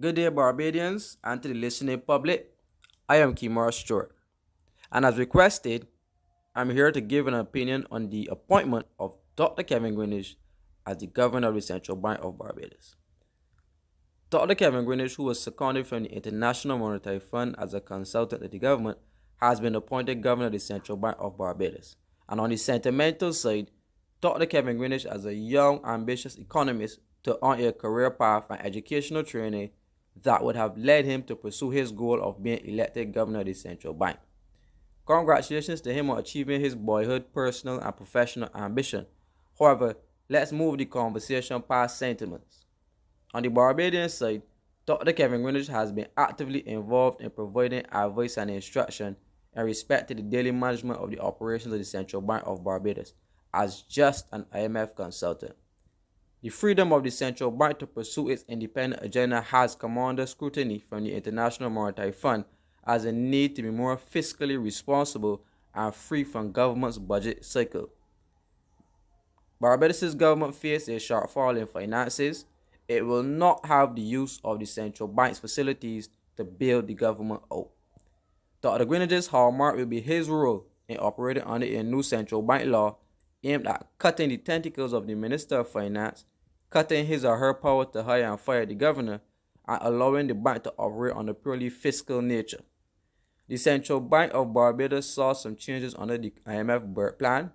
Good day, Barbadians, and to the listening public. I am Kemar Stuart, and as requested, I'm here to give an opinion on the appointment of Dr. Kevin Greenidge as the governor of the Central Bank of Barbados. Dr. Kevin Greenidge, who was seconded from the International Monetary Fund as a consultant to the government, has been appointed governor of the Central Bank of Barbados. And on the sentimental side, Dr. Kevin Greenidge, as a young, ambitious economist, took on a career path and educational training that would have led him to pursue his goal of being elected governor of the Central Bank. Congratulations to him on achieving his boyhood personal and professional ambition. However, let's move the conversation past sentiments. On the Barbadian side, Dr. Kevin Greenidge has been actively involved in providing advice and instruction in respect to the daily management of the operations of the Central Bank of Barbados as just an IMF consultant. The freedom of the central bank to pursue its independent agenda has come under scrutiny from the International Monetary Fund as a need to be more fiscally responsible and free from government's budget cycle. Barbados' government faces a shortfall in finances. It will not have the use of the central bank's facilities to bail the government out. Dr. Greenidge's hallmark will be his role in operating under a new central bank law aimed at cutting the tentacles of the Minister of Finance, cutting his or her power to hire and fire the governor, and allowing the bank to operate on a purely fiscal nature. The Central Bank of Barbados saw some changes under the IMF BERT plan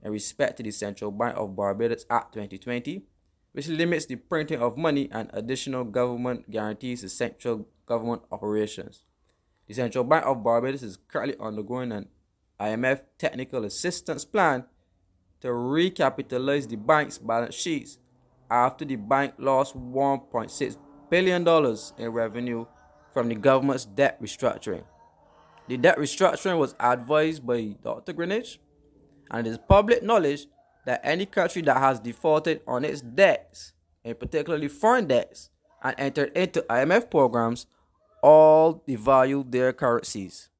in respect to the Central Bank of Barbados Act 2020, which limits the printing of money and additional government guarantees to central government operations. The Central Bank of Barbados is currently undergoing an IMF technical assistance plan to recapitalize the bank's balance sheets after the bank lost $1.6 billion in revenue from the government's debt restructuring. The debt restructuring was advised by Dr. Greenidge, and it is public knowledge that any country that has defaulted on its debts, in particularly foreign debts, and entered into IMF programs, all devalue their currencies.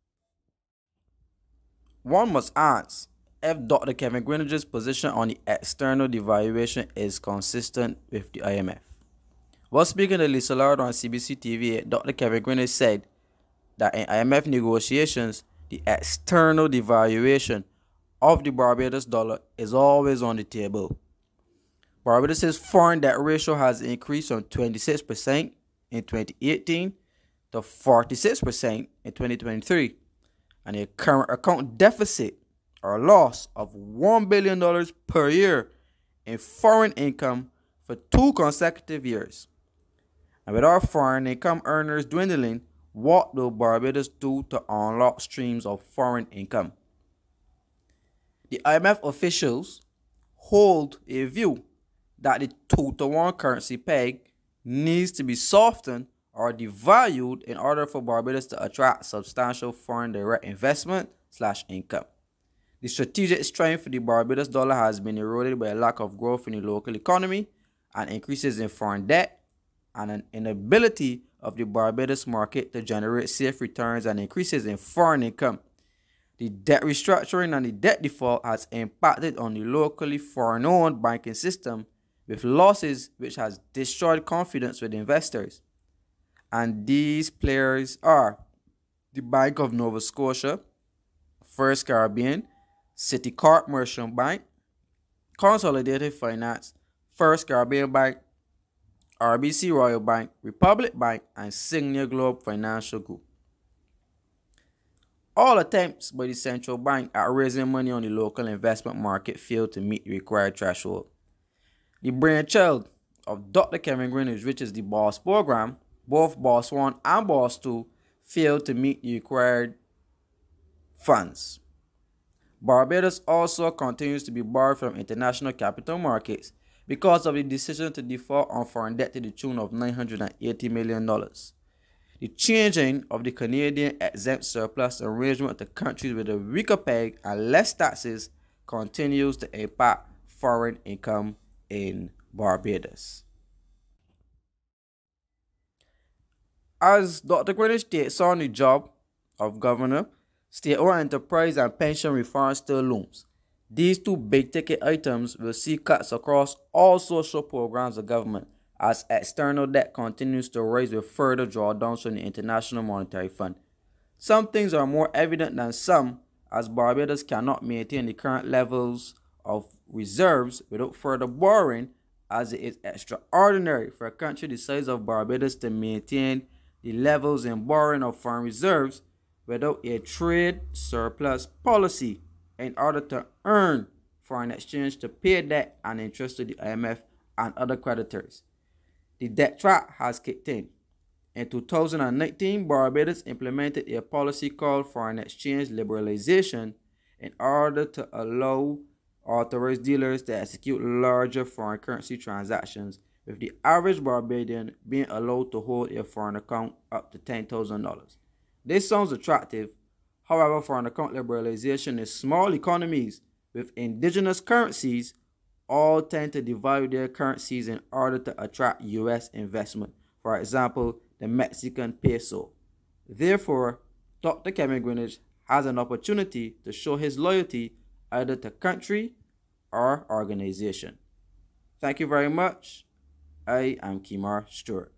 One must ask if Dr. Kevin Greenidge's position on the external devaluation is consistent with the IMF. While speaking to Lisa Lard on CBC TV, Dr. Kevin Greenidge said that in IMF negotiations, the external devaluation of the Barbados dollar is always on the table. Barbados' foreign debt ratio has increased from 26% in 2018 to 46% in 2023, and a current account deficit or loss of $1 billion per year in foreign income for 2 consecutive years. And with our foreign income earners dwindling, what will Barbados do to unlock streams of foreign income? The IMF officials hold a view that the 2-to-1 currency peg needs to be softened or devalued in order for Barbados to attract substantial foreign direct investment/income. The strategic strength of the Barbados dollar has been eroded by a lack of growth in the local economy and increases in foreign debt and an inability of the Barbados market to generate safe returns and increases in foreign income. The debt restructuring and the debt default has impacted on the locally foreign-owned banking system with losses which has destroyed confidence with investors. And these players are the Bank of Nova Scotia, First Caribbean, Citicorp Merchant Bank, Consolidated Finance, First Caribbean Bank, RBC Royal Bank, Republic Bank, and Signia Globe Financial Group. All attempts by the central bank at raising money on the local investment market failed to meet the required threshold. The brainchild of Dr. Kevin Greenidge, which is the BOSS program, both BOSS 1 and BOSS 2 failed to meet the required funds. Barbados also continues to be barred from international capital markets because of the decision to default on foreign debt to the tune of $980 million. The changing of the Canadian exempt surplus arrangement to countries with a weaker peg and less taxes continues to impact foreign income in Barbados. As Dr. Greenidge takes on the job of governor, state-owned enterprise and pension reform still looms. These 2 big-ticket items will see cuts across all social programs of government, as external debt continues to rise with further drawdowns from the International Monetary Fund. Some things are more evident than some, as Barbados cannot maintain the current levels of reserves without further borrowing, as it is extraordinary for a country the size of Barbados to maintain the levels in borrowing of foreign reserves without a trade surplus policy in order to earn foreign exchange to pay debt and interest to the IMF and other creditors. The debt trap has kicked in. In 2019, Barbados implemented a policy called foreign exchange liberalization in order to allow authorized dealers to execute larger foreign currency transactions, with the average Barbadian being allowed to hold a foreign account up to $10,000. This sounds attractive. However, foreign account liberalization in small economies with indigenous currencies all tend to devalue their currencies in order to attract U.S. investment. For example, the Mexican peso. Therefore, Dr. Kevin Greenidge has an opportunity to show his loyalty either to country or organization. Thank you very much. I am Kemar Stuart.